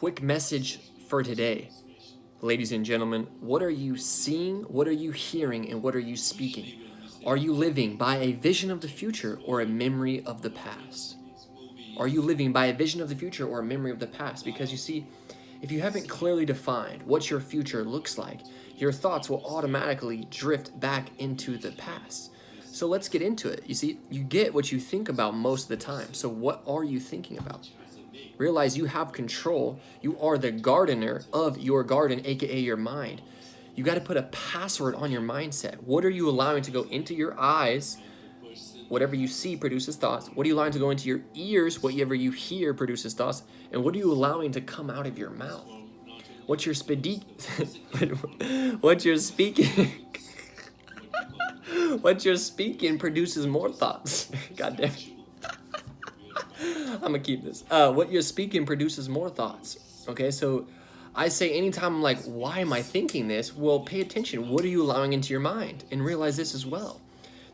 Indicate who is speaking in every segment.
Speaker 1: quick message for today. Ladies and gentlemen, what are you seeing, what are you hearing, and what are you speaking? Are you living by a vision of the future or a memory of the past? Are you living by a vision of the future or a memory of the past? Because you see, if you haven't clearly defined what your future looks like, your thoughts will automatically drift back into the past. So let's get into it. You see, you get what you think about most of the time. So what are you thinking about? Realize you have control. You are the gardener of your garden, aka your mind. You got to put a password on your mindset. What are you allowing to go into your eyes? Whatever you see produces thoughts. What are you allowing to go into your ears? Whatever you hear produces thoughts. And what are you allowing to come out of your mouth? What you're speaking, what you're speaking, what you're speaking produces more thoughts. God damn it. I'm gonna keep this. What you're speaking produces more thoughts. Okay, so I say anytime I'm like, why am I thinking this? Well, pay attention. What are you allowing into your mind? And realize this as well.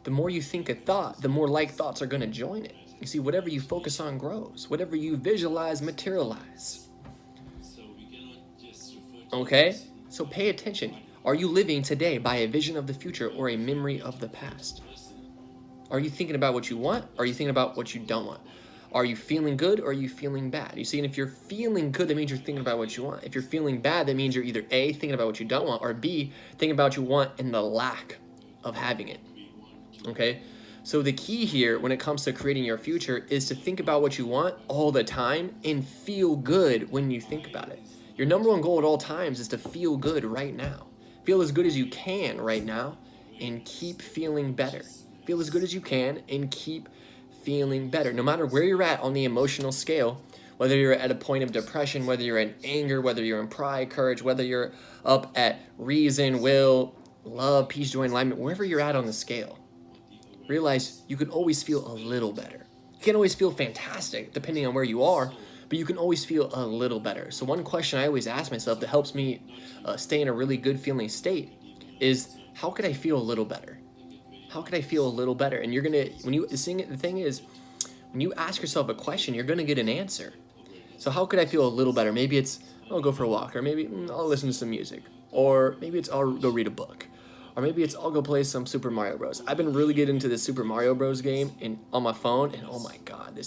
Speaker 1: The more you think a thought, the more like thoughts are gonna join it. You see, whatever you focus on grows. Whatever you visualize, materialize. Okay, so pay attention. Are you living today by a vision of the future or a memory of the past? Are you thinking about what you want? Or are you thinking about what you don't want? Are you feeling good or are you feeling bad? You see, and if you're feeling good, that means you're thinking about what you want. If you're feeling bad, that means you're either A, thinking about what you don't want, or B, thinking about what you want and the lack of having it. Okay? So the key here when it comes to creating your future is to think about what you want all the time and feel good when you think about it. Your number one goal at all times is to feel good right now. Feel as good as you can right now and keep feeling better. Feel as good as you can and keep feeling better. No matter where you're at on the emotional scale, whether you're at a point of depression, whether you're in anger, whether you're in pride, courage, whether you're up at reason, will, love, peace, joy, and alignment, wherever you're at on the scale, realize you can always feel a little better. You can't always feel fantastic depending on where you are, but you can always feel a little better. So one question I always ask myself that helps me stay in a really good feeling state is, how could I feel a little better? How could I feel a little better? And you're gonna, when you sing it, the thing is, when you ask yourself a question, you're gonna get an answer. So how could I feel a little better? Maybe it's, I'll go for a walk, or maybe I'll listen to some music, or maybe it's I'll go read a book, or maybe it's I'll go play some Super Mario Bros. I've been really getting into this Super Mario Bros. Game on my phone, and oh my God,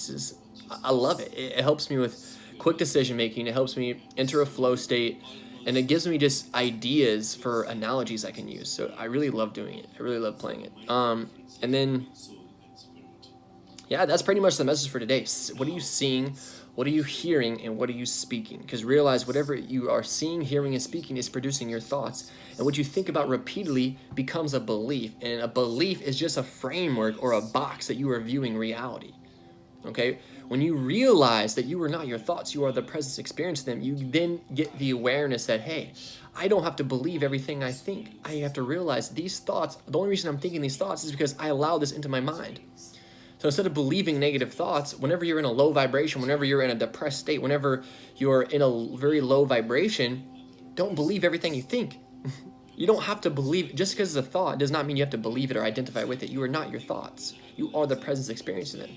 Speaker 1: I love it. It helps me with quick decision making. It helps me enter a flow state. And it gives me just ideas for analogies I can use. So I really love doing it. I really love playing it. And then, yeah, that's pretty much the message for today. What are you seeing? What are you hearing? And what are you speaking? Because realize whatever you are seeing, hearing, and speaking is producing your thoughts. And what you think about repeatedly becomes a belief. And a belief is just a framework or a box that you are viewing reality. Okay? When you realize that you are not your thoughts, you are the presence experiencing them, you then get the awareness that, hey, I don't have to believe everything I think. I have to realize these thoughts, the only reason I'm thinking these thoughts is because I allow this into my mind. So instead of believing negative thoughts, whenever you're in a low vibration, whenever you're in a depressed state, whenever you're in a very low vibration, don't believe everything you think. You don't have to believe, just because it's a thought does not mean you have to believe it or identify with it. You are not your thoughts. You are the presence experiencing them.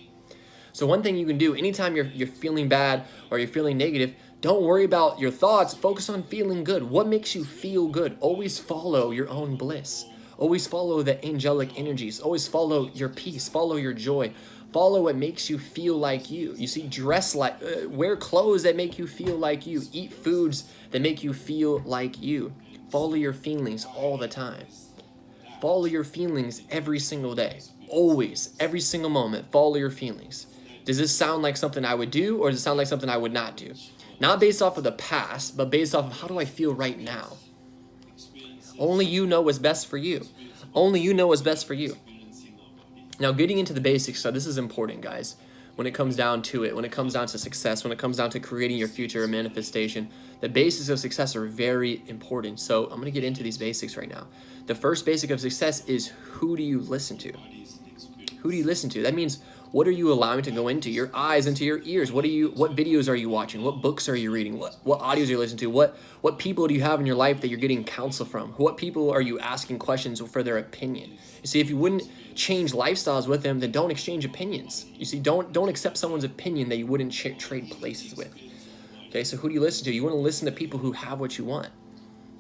Speaker 1: So one thing you can do anytime you're feeling bad or you're feeling negative, don't worry about your thoughts. Focus on feeling good. What makes you feel good? Always follow your own bliss. Always follow the angelic energies. Always follow your peace. Follow your joy. Follow what makes you feel like you. You see, dress like, wear clothes that make you feel like you. Eat foods that make you feel like you. Follow your feelings all the time. Follow your feelings every single day. Always, every single moment, follow your feelings. Does this sound like something I would do, or does it sound like something I would not do? Not based off of the past, but based off of how do I feel right now? Only you know what's best for you. Only you know what's best for you. Now, getting into the basics, so this is important, guys. When it comes down to it, when it comes down to success, when it comes down to creating your future manifestation, the basics of success are very important. So I'm going to get into these basics right now. The first basic of success is, who do you listen to? Who do you listen to? That means, what are you allowing to go into your eyes, into your ears? What videos are you watching? What books are you reading? What audios are you listening to? What people do you have in your life that you're getting counsel from? What people are you asking questions for their opinion? You see, if you wouldn't change lifestyles with them, then don't exchange opinions. You see, don't accept someone's opinion that you wouldn't trade places with. Okay, so who do you listen to? You want to listen to people who have what you want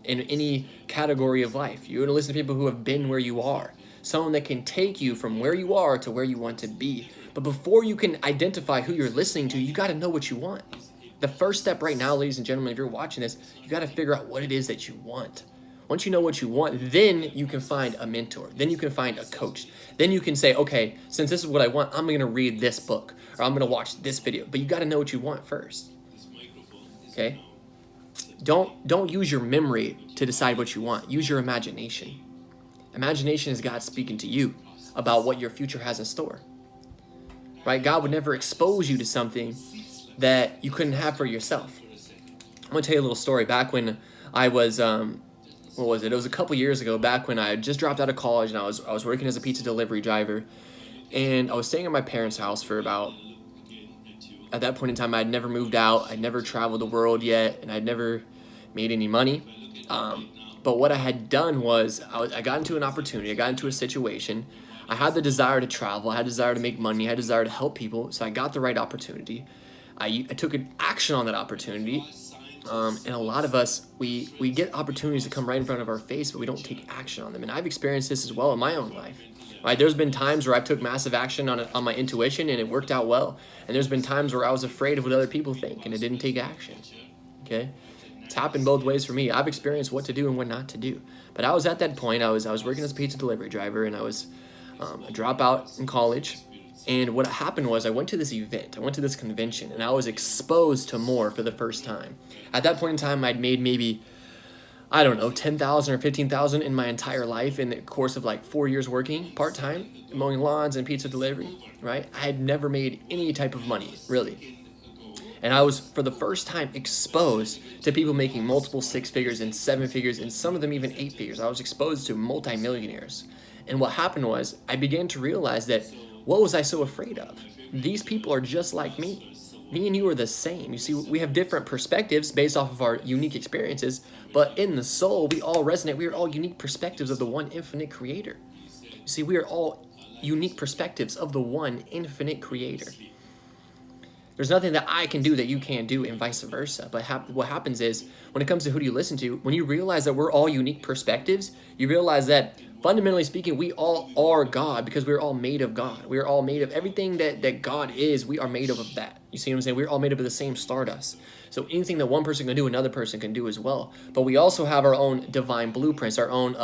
Speaker 1: in any category of life. You want to listen to people who have been where you are. Someone that can take you from where you are to where you want to be. But before you can identify who you're listening to, you got to know what you want. The first step right now, ladies and gentlemen, if you're watching this, you got to figure out what it is that you want. Once you know what you want, then you can find a mentor. Then you can find a coach. Then you can say, okay, since this is what I want, I'm going to read this book or I'm going to watch this video. But you got to know what you want first. Okay? Don't use your memory to decide what you want. Use your imagination. Imagination is God speaking to you about what your future has in store. Right? God would never expose you to something that you couldn't have for yourself. I'm going to tell you a little story. Back when I was, what was it? It was a couple years ago, back when I had just dropped out of college and I was working as a pizza delivery driver. And I was staying at my parents' house for about, at that point in time, I'd never moved out. I'd never traveled the world yet, and I'd never made any money. But what I had done was I got into an opportunity. I got into a situation. I had the desire to travel. I had the desire to make money. I had the desire to help people. So I got the right opportunity. I took an action on that opportunity. And a lot of us, we get opportunities that come right in front of our face, but we don't take action on them. And I've experienced this as well in my own life. Right? There's been times where I've took massive action on my intuition and it worked out well. And there's been times where I was afraid of what other people think and it didn't take action. Okay? It's happened both ways for me. I've experienced what to do and what not to do. But I was at that point, I was working as a pizza delivery driver, and I was a dropout in college. And what happened was I went to this event. I went to this convention, and I was exposed to more for the first time. At that point in time, I'd made maybe, I don't know, 10,000 or 15,000 in my entire life in the course of like 4 years working part-time, mowing lawns and pizza delivery, right? I had never made any type of money, really. And I was, for the first time, exposed to people making multiple 6 figures and 7 figures, and some of them even 8 figures. I was exposed to multimillionaires. And what happened was I began to realize that, what was I so afraid of? These people are just like me. Me and you are the same. You see, we have different perspectives based off of our unique experiences, but in the soul, we all resonate. We are all unique perspectives of the one infinite creator. You see, we are all unique perspectives of the one infinite creator. There's nothing that I can do that you can't do, and vice versa. But what happens is, when it comes to who do you listen to, when you realize that we're all unique perspectives, you realize that, fundamentally speaking, we all are God, because we're all made of God. We're all made of everything that God is. We are made of that. You see what I'm saying? We're all made up of the same stardust. So anything that one person can do, another person can do as well. But we also have our own divine blueprints, our own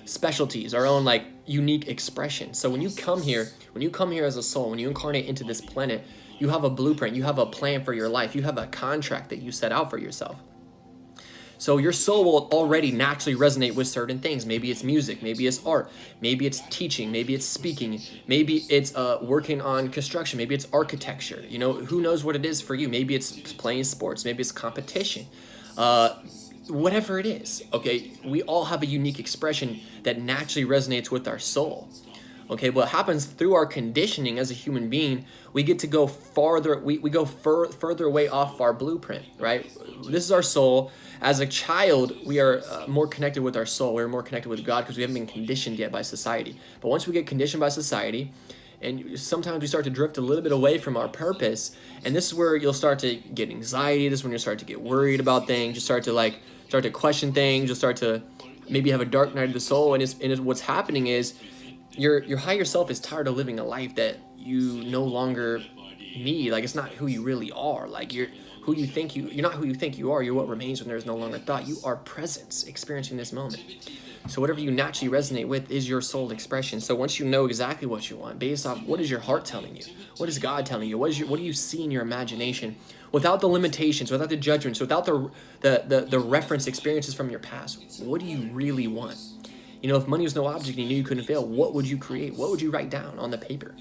Speaker 1: specialties, our own like unique expression. So when you come here as a soul, when you incarnate into this planet, you have a blueprint, you have a plan for your life, you have a contract that you set out for yourself. So your soul will already naturally resonate with certain things. Maybe it's music, maybe it's art, maybe it's teaching, maybe it's speaking, maybe it's working on construction, maybe it's architecture. You know, who knows what it is for you? Maybe it's playing sports, maybe it's competition. Whatever it is, okay? We all have a unique expression that naturally resonates with our soul. Okay, what happens through our conditioning as a human being, we get to go farther, we go further away off our blueprint, right? This is our soul. As a child, we are more connected with our soul. We're more connected with God because we haven't been conditioned yet by society. But once we get conditioned by society, and sometimes we start to drift a little bit away from our purpose, and this is where you'll start to get anxiety. This is when you'll start to get worried about things. You start to question things. You'll start to maybe have a dark night of the soul, and what's happening is, your higher self is tired of living a life that you no longer need. Like, it's not who you really are. Like, you're not who you think you are. You're what remains when there's no longer thought. You are presence, experiencing this moment. So whatever you naturally resonate with is your soul expression. So once you know exactly what you want, based off what is your heart telling you, what is God telling you, what do you see in your imagination, without the limitations, without the judgments, without the reference experiences from your past, what do you really want? You know, if money was no object and you knew you couldn't fail, what would you create? What would you write down on the paper?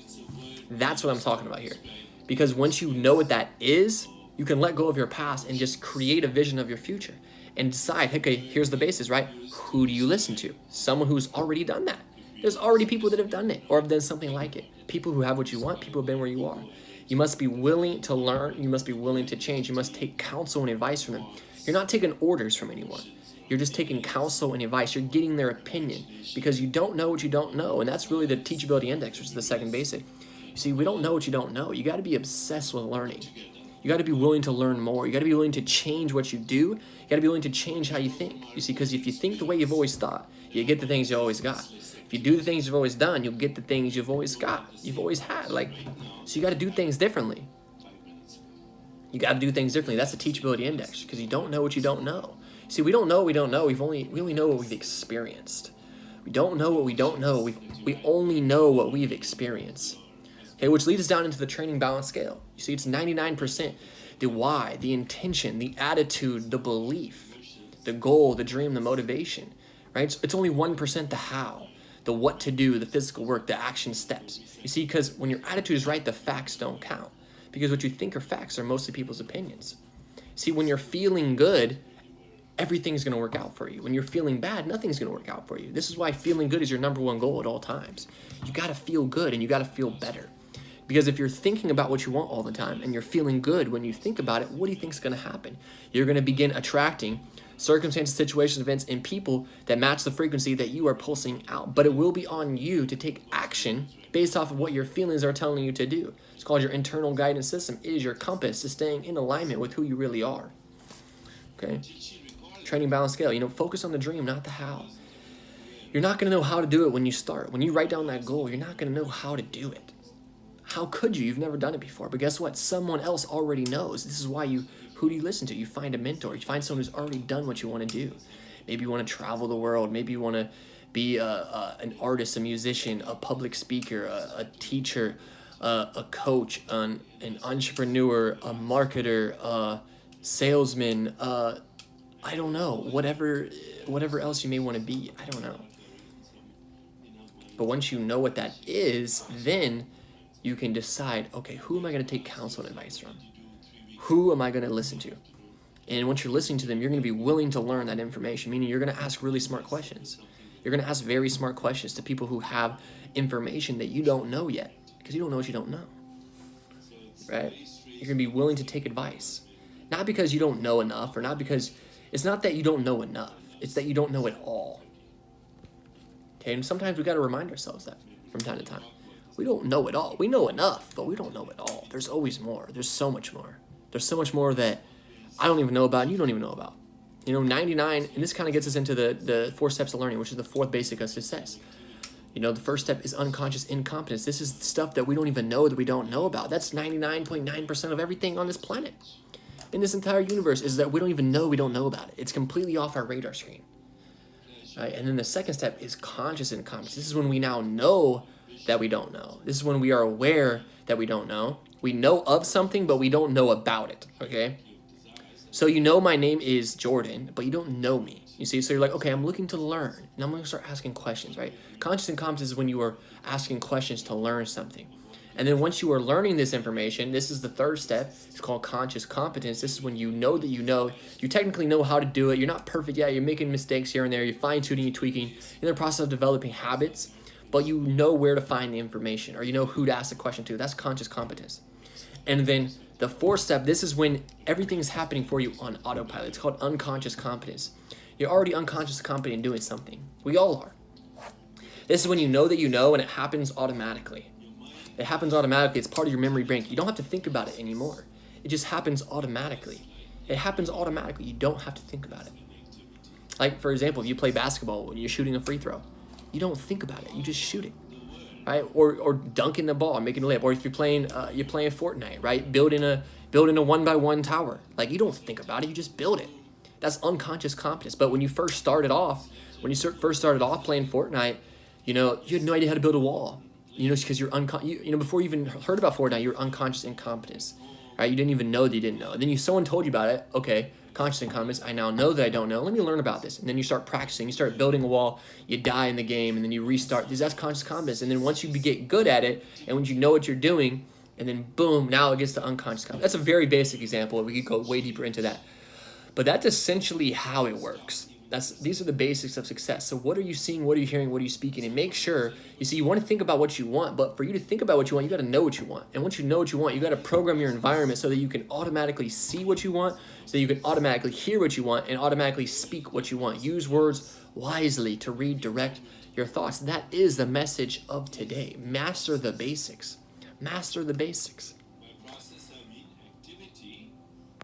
Speaker 1: That's what I'm talking about here. Because once you know what that is, you can let go of your past and just create a vision of your future and decide, okay, here's the basis, right? Who do you listen to? Someone who's already done that. There's already people that have done it or have done something like it. People who have what you want, people who have been where you are. You must be willing to learn. You must be willing to change. You must take counsel and advice from them. You're not taking orders from anyone. You're just taking counsel and advice. You're getting their opinion because you don't know what you don't know. And that's really the teachability index, which is the second basic. You see, we don't know what you don't know. You got to be obsessed with learning. You got to be willing to learn more. You got to be willing to change what you do. You got to be willing to change how you think. You see, because if you think the way you've always thought, you get the things you always got. If you do the things you've always done, you'll get the things you've always got. You've always had. So you got to do things differently. You got to do things differently. That's the teachability index, because you don't know what you don't know. See, we don't know what we don't know. We only know what we've experienced. We don't know what we don't know. We only know what we've experienced. Okay, which leads us down into the training balance scale. You see, it's 99%. The why, the intention, the attitude, the belief, the goal, the dream, the motivation, right? It's only 1% the how, the what to do, the physical work, the action steps. You see, because when your attitude is right, the facts don't count. Because what you think are facts are mostly people's opinions. See, when you're feeling good, everything's going to work out for you. When you're feeling bad, nothing's going to work out for you. This is why feeling good is your number one goal at all times. You got to feel good and you got to feel better. Because if you're thinking about what you want all the time and you're feeling good when you think about it, what do you think is going to happen? You're going to begin attracting circumstances, situations, events, and people that match the frequency that you are pulsing out. But it will be on you to take action based off of what your feelings are telling you to do. It's called your internal guidance system. It is your compass to staying in alignment with who you really are. Okay? Training balance scale. Focus on the dream, not the how. You're not going to know how to do it when you start. When you write down that goal, you're not going to know how to do it. How could you? You've never done it before. But guess what? Someone else already knows. This is why who do you listen to? You find a mentor. You find someone who's already done what you want to do. Maybe you want to travel the world. Maybe you want to be an artist, a musician, a public speaker, a teacher, a coach, an entrepreneur, a marketer, a salesman, I don't know, whatever else you may want to be. I don't know. But once you know what that is, then you can decide, okay, who am I going to take counsel and advice from? Who am I going to listen to? And once you're listening to them, you're going to be willing to learn that information, meaning you're going to ask really smart questions. You're going to ask very smart questions to people who have information that you don't know yet, because you don't know what you don't know, right? You're going to be willing to take advice, not because you don't know enough, or not because, it's not that you don't know enough, it's that you don't know it all. Okay, and sometimes we got to remind ourselves that from time to time. We don't know it all. We know enough, but we don't know it all. There's always more. There's so much more. There's so much more that I don't even know about and you don't even know about. 99, and this kind of gets us into the 4 steps of learning, which is the 4th basic of success. The first step is unconscious incompetence. This is stuff that we don't even know that we don't know about. That's 99.9% of everything on this planet. In this entire universe is that we don't even know we don't know about it. It's completely off our radar screen. Right? And then the second step is conscious incompetence. This is when we now know that we don't know. This is when we are aware that we don't know. We know of something, but we don't know about it, okay? So my name is Jordan, but you don't know me. You see, so you're like, okay, I'm looking to learn, and I'm going to start asking questions, right? Conscious incompetence is when you are asking questions to learn something. And then once you are learning this information, this is the 3rd step. It's called conscious competence. This is when you know that you know. You technically know how to do it. You're not perfect yet. You're making mistakes here and there. You're fine-tuning, you're tweaking. You're in the process of developing habits, but you know where to find the information, or you know who to ask the question to. That's conscious competence. And then the 4th step, this is when everything's happening for you on autopilot. It's called unconscious competence. You're already unconscious competent in doing something. We all are. This is when you know that you know, and it happens automatically. It happens automatically. It's part of your memory bank. You don't have to think about it anymore. It just happens automatically. It happens automatically. You don't have to think about it. Like, for example, if you play basketball when you're shooting a free throw, you don't think about it. You just shoot it, right? Or dunking the ball, making a layup. Or if you're playing Fortnite, right? Building a 1x1 tower. Like, you don't think about it. You just build it. That's unconscious competence. But when you first started off playing Fortnite, you had no idea how to build a wall. Because you're before you even heard about Fortnite, you were unconscious incompetence, right? You didn't even know that you didn't know. And then someone told you about it. Okay, conscious incompetence. I now know that I don't know. Let me learn about this. And then you start practicing. You start building a wall. You die in the game, and then you restart. That's conscious competence. And then once you get good at it, and when you know what you're doing, and then boom, now it gets to unconscious competence. That's a very basic example. We could go way deeper into that. But that's essentially how it works. These are the basics of success. So what are you seeing? What are you hearing? What are you speaking? And make sure, you want to think about what you want, but for you to think about what you want, you got to know what you want. And once you know what you want, you got to program your environment so that you can automatically see what you want, so that you can automatically hear what you want, and automatically speak what you want. Use words wisely to redirect your thoughts. That is the message of today. Master the basics. Master the basics.